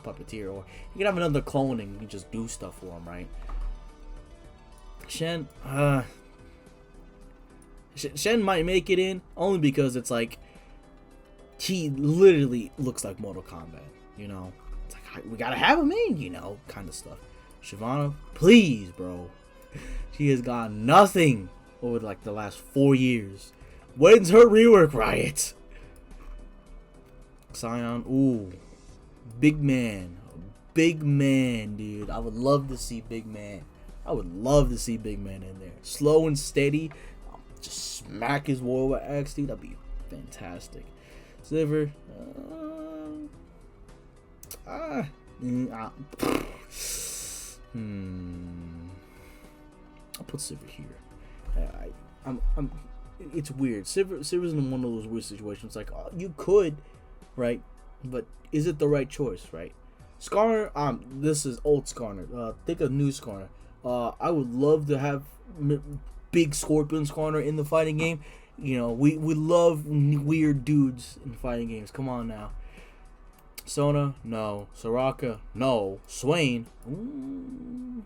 puppeteer, or you could have another clone and you just do stuff for him, right? Shen might make it in only because it's like he literally looks like Mortal Kombat, you know. It's like we gotta have him in, you know, kind of stuff. Shyvana, please, bro. She has got nothing over like the last 4 years. When's her rework, Riot? Sion, ooh, big man, dude. I would love to see big man. In there, slow and steady. Just smack his wall with X, dude. That'd be fantastic. Sliver, I'll put Sliver here. It's weird. Sliver's in one of those weird situations. Like, you could, right? But is it the right choice, right? Skarner, this is old Skarner. Think of new Skarner. I would love to have big Scorpion Skarner in the fighting game. You know, we love weird dudes in fighting games. Come on now. Sona, no. Soraka, no. Swain, ooh.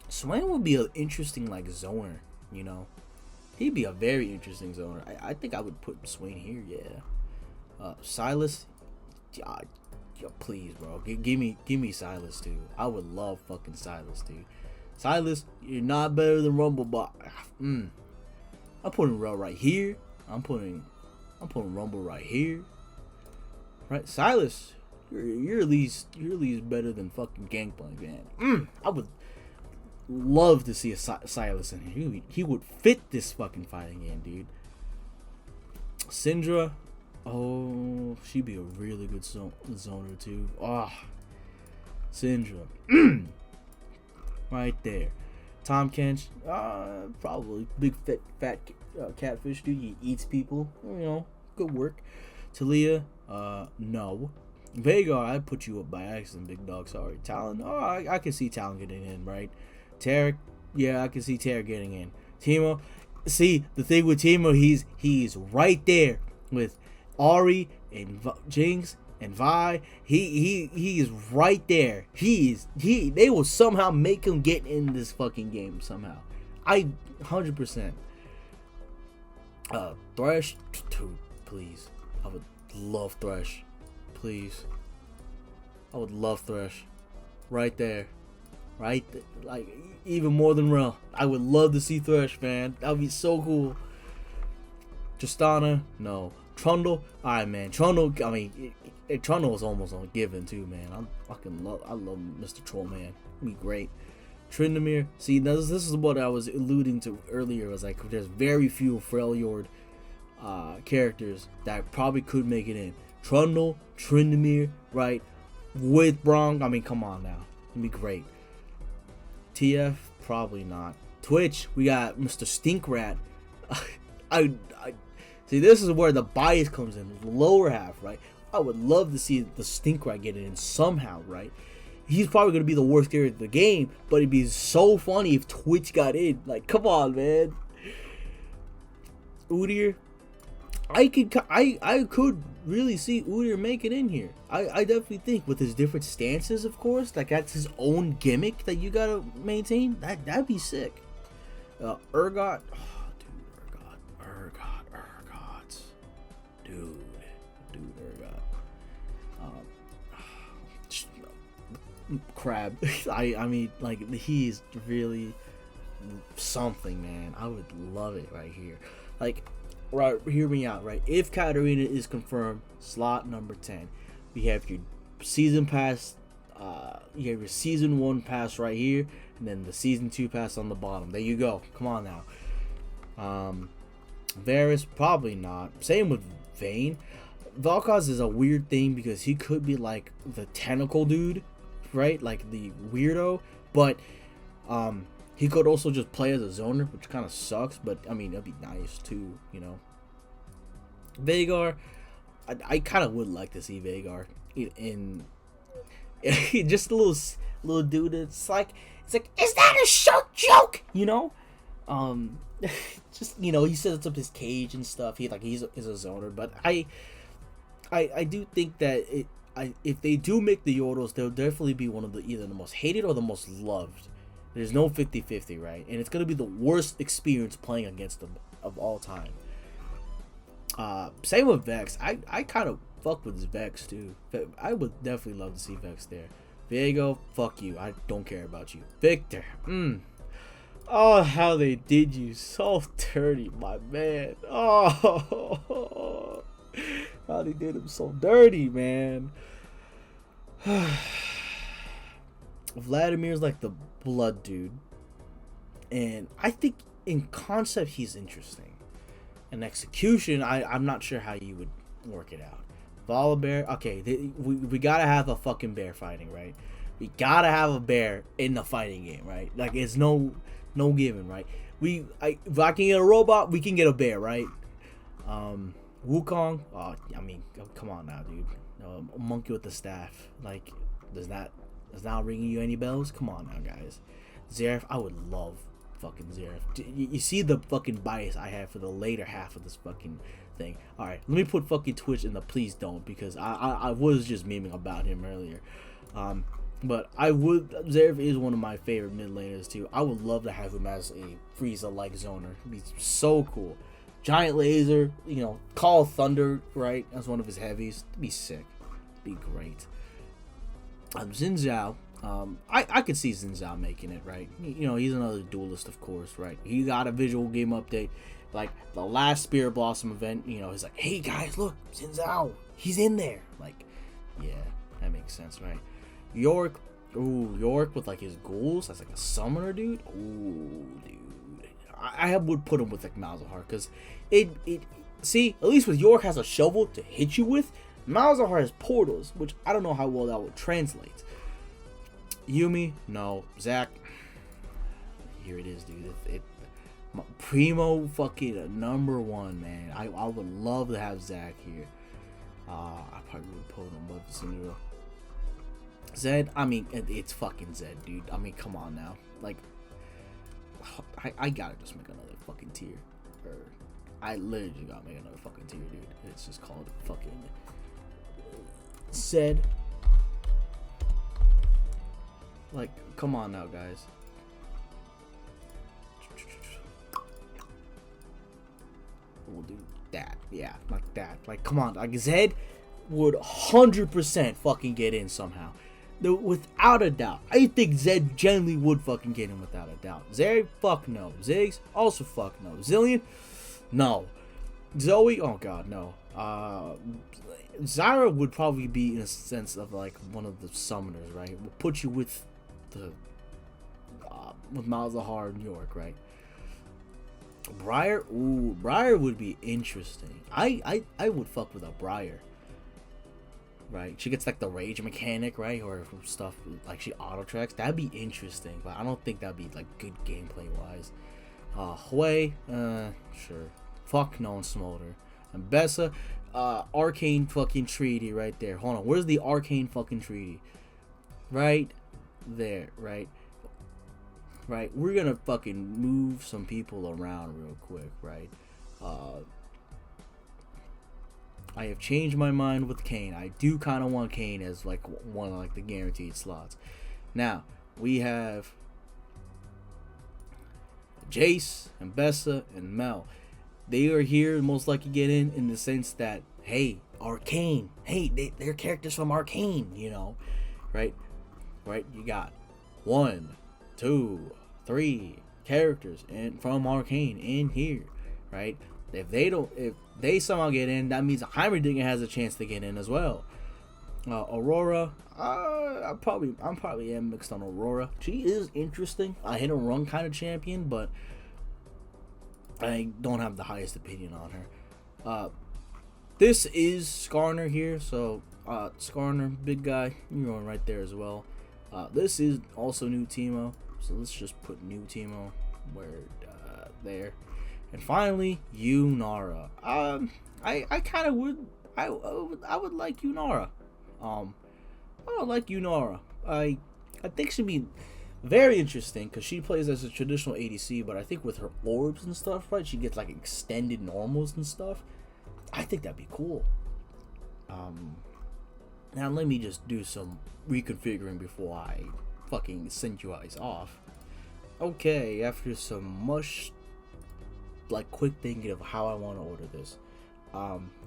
Swain would be an interesting like zoner, you know. He'd be a very interesting zoner. I think I would put Swain here, yeah. Silas, please, bro. Give me Silas too. I would love fucking Silas too. Silas, you're not better than Rumble, but I'm putting Rumble right here. I'm putting Rumble right here. Right, Silas, you're at least better than fucking Gangplank, man. I would love to see a Silas in here. He would fit this fucking fighting game, dude. Syndra, oh, she'd be a really good zoner too. Syndra, right there. Tom Kench, probably big fat catfish dude. He eats people, you know. Good work. Talia, no. Vhagar, I put you up by accident, big dog. Sorry. Talon, I can see Talon getting in, right? Tarek, yeah, I can see Tarek getting in. Teemo, see, the thing with Teemo, he's right there with Ari and Jinx and Vi. He is right there. They will somehow make him get in this fucking game somehow. 100%. Thresh, dude, please. I would love Thresh. Please. I would love Thresh. Right there. Right? Like, even more than Rel. I would love to see Thresh, man. That would be so cool. Tristana, no. Trundle, alright, man. Trundle, I mean, Trundle is almost on given too, man. I love Mr. Trollman. Be great. Tryndamere, see, this is what I was alluding to earlier. Was like, there's very few Freljord characters that probably could make it in. Trundle, Tryndamere, right? With Bronk, I mean, come on now. It'd be great. TF, probably not. Twitch, we got Mr. Stinkrat. I see, this is where the bias comes in, the lower half, right? I would love to see the Stinkrat get it in somehow, right? He's probably going to be the worst character of the game, but it'd be so funny if Twitch got in. Like, come on, man. Udyr, I could really see Udyr make it in here. I definitely think with his different stances, of course, like that's his own gimmick that you gotta maintain. That'd be sick. Urgot, oh, dude, Urgot, dude, Urgot. Crab. I mean, like, he's really something, man. I would love it right here. Like, right, hear me out, right? If Katarina is confirmed, slot number 10. We have your season pass, you have your season 1 pass right here, and then the season 2 pass on the bottom. There you go. Come on now. Varus, probably not. Same with Vayne. Valkaz is a weird thing because he could be like the tentacle dude, right? Like the weirdo, but he could also just play as a zoner, which kind of sucks, but I mean, that'd be nice too, you know. Veigar, I kind of would like to see Veigar in just a little dude. It's like, is that a shark joke? You know, just, you know, he sets up his cage and stuff. He's a zoner, but I do think that if they do make the Yordles, they'll definitely be one of either the most hated or the most loved. There's no 50-50, right? And it's going to be the worst experience playing against them of all time. Same with Vex. I kind of fuck with Vex too. I would definitely love to see Vex there. Viego, fuck you. I don't care about you. Victor, oh, how they did you so dirty, my man. Oh, how they did him so dirty, man. Vladimir's like the blood dude, and I think in concept he's interesting. In execution, I'm not sure how you would work it out. Volibear, okay, we gotta have a fucking bear fighting, right? We gotta have a bear in the fighting game, right? Like, it's no given, right? If I can get a robot, we can get a bear, right? Wukong, oh, I mean, come on now, dude. A monkey with the staff, like, does that ringing you any bells? Come on now, guys. Xerath, I would love fucking Xerath. You see the fucking bias I have for the later half of this fucking thing. Alright, let me put fucking Twitch in the please don't, because I was just memeing about him earlier. But Xerath is one of my favorite mid laners too. I would love to have him as a Frieza like zoner. It'd be so cool. Giant laser, you know, Call of Thunder, right? As one of his heavies. It'd be sick. It'd be great. Xin Zhao, I could see Xin Zhao making it, right? You know, he's another duelist, of course, right? He got a visual game update, like the last Spirit Blossom event. You know, he's like, hey guys, look, Xin Zhao, he's in there. Like, yeah, that makes sense, right? York, ooh, York with like his ghouls, that's like a summoner, dude. Ooh, dude, I would put him with like Malzahar, because see, at least with York has a shovel to hit you with. Malzahar has portals, which I don't know how well that would translate. Yumi, no. Zac, here it is, dude. Primo fucking number 1, man. I would love to have Zac here. I probably would put him above Suniro. Zed, I mean, it's fucking Zed, dude. I mean, come on now. Like, I gotta just make another fucking tier. I literally gotta make another fucking tier, dude. It's just called fucking Zed. Like, come on now, guys. We'll do that. Yeah, like that. Like, come on. Like, Zed would 100% fucking get in somehow. Without a doubt. I think Zed generally would fucking get in without a doubt. Zeri, fuck no. Ziggs, also fuck no. Zillion, no. Zoe, oh god, no. Zyra would probably be in a sense of like one of the summoners, right? We'll put you with the with Malzahar and York, right? Briar, ooh, Briar would be interesting. I would fuck with a Briar, right? She gets like the rage mechanic, right, or stuff like she auto tracks. That'd be interesting, but I don't think that'd be like good gameplay wise. Hui, sure. Fuck no, Smolder. And Bessa, arcane fucking treaty right there. Hold on, where's the arcane fucking treaty? Right there, right? Right, we're gonna fucking move some people around real quick, right? I have changed my mind with Kayn. I do kind of want Kayn as like one of like the guaranteed slots. Now we have Jace and Bessa and Mel. They are here most likely get in the sense that, hey, Arcane, hey, they're characters from Arcane, you know, right? Right, you got 1, 2, 3 characters and from Arcane in here, right? If they somehow get in, that means Heimerdinger has a chance to get in as well. Aurora, I'm probably am mixed on Aurora. She is interesting. I hit and run kind of champion, but I don't have the highest opinion on her. This is Skarner here, so Skarner, big guy, you're on right there as well. This is also new Teemo, so let's just put new Teemo where there. And finally, Yunara. I kind of would I would like Yunara. I would like Yunara. I think she'd be very interesting because she plays as a traditional ADC, but I think with her orbs and stuff, right, she gets like extended normals and stuff. I think that'd be cool. Now let me just do some reconfiguring before I fucking send you guys off. Okay, after some much like quick thinking of how I want to order this,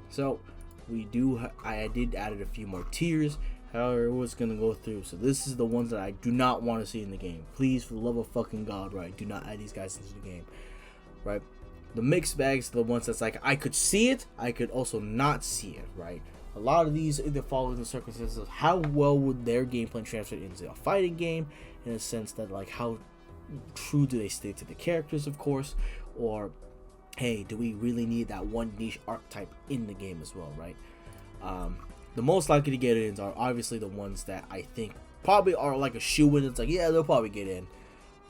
so we do I did added a few more tiers. However, it was gonna go through, so this is the ones that I do not want to see in the game. Please, for the love of fucking God, right, do not add these guys into the game, right? The mixed bags are the ones that's like I could see it, I could also not see it, right? A lot of these either fall into circumstances of how well would their gameplay transfer into a fighting game, in a sense that like how true do they stay to the characters, of course, or hey, do we really need that one niche archetype in the game as well, right? The most likely to get in are obviously the ones that I think probably are like a shoe-in. It's like, yeah, they'll probably get in,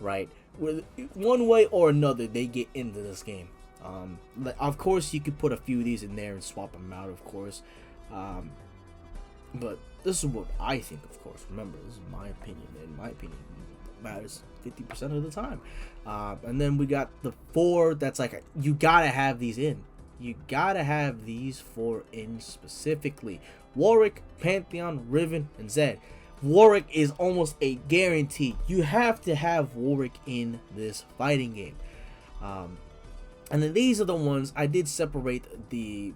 right? With one way or another, they get into this game. Of course, you could put a few of these in there and swap them out, of course. But this is what I think, of course. Remember, this is my opinion, and my opinion matters 50% of the time. And then we got the 4 that's like, you gotta have these in. You gotta have these 4 in specifically. Warwick, Pantheon, Riven, and Zed. Warwick is almost a guarantee. You have to have Warwick in this fighting game. And then these are the ones I did separate the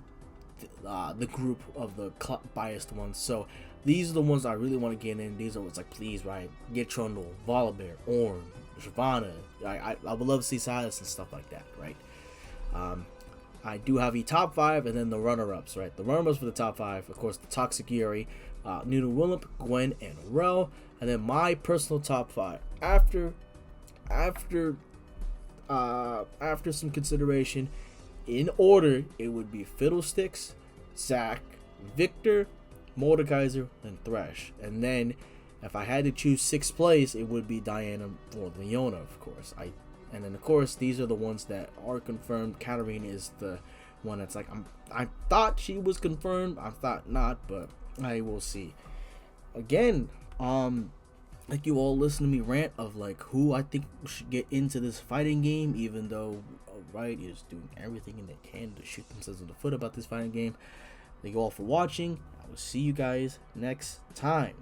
group of the biased ones. So these are the ones I really want to get in. These are what's like, please, right? Get Trundle, Volibear, Ornn, Shyvana. I would love to see Silas and stuff like that, right? I do have a top 5 and then the runner-ups, right? The runner-ups for the top 5, of course, the Toxic Yuri, Nunu Willump, Gwen, and Rel. And then my personal top 5. After some consideration, in order, it would be Fiddlesticks, Zac, Victor, Mordekaiser, and Thresh. And then, if I had to choose 6th place, it would be Diana or Leona, of course. And then, of course, these are the ones that are confirmed. Katarina is the one that's like, I thought she was confirmed. I thought not, but I will see. Again, like you all listen to me rant of like who I think should get into this fighting game, even though Riot is doing everything in they can to shoot themselves in the foot about this fighting game. Thank you all for watching. I will see you guys next time.